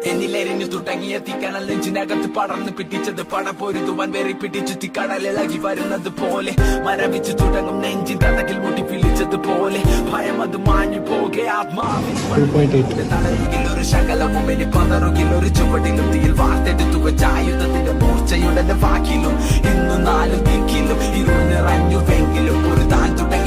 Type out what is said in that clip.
എന്നിലെരിഞ്ഞു തുടങ്ങിയ തീക്കണൽ നെഞ്ചിനകത്ത് പടർന്ന് പിടിച്ചത് പടപൊരുതുവാൻ വേറി പിടിച്ചു തീക്കടലിളകി വരുന്നത് പോലെ മരവിച്ചു തുടങ്ങും നെഞ്ചിൻ തടകിൽ മുട്ടി പിടിച്ചത് പോലെ ഭയം അത് മാഞ്ഞു പോകെ ആത്മാവിൽ തളരുകിൽ ഒരു ശകലവും ഇനി പതറുകിൽ ഒരു ചുവടിലും തീയിൽ വാർത്തെടുത്തു വെച്ചായുധത്തിന്റെ മൂർച്ചയുടെ വാക്കിലും ഇന്നു നാലും ദിക്കിലും ഇരുൾ നിറഞ്ഞുവെങ്കിലും ഒരു താൻ തുടങ്ങി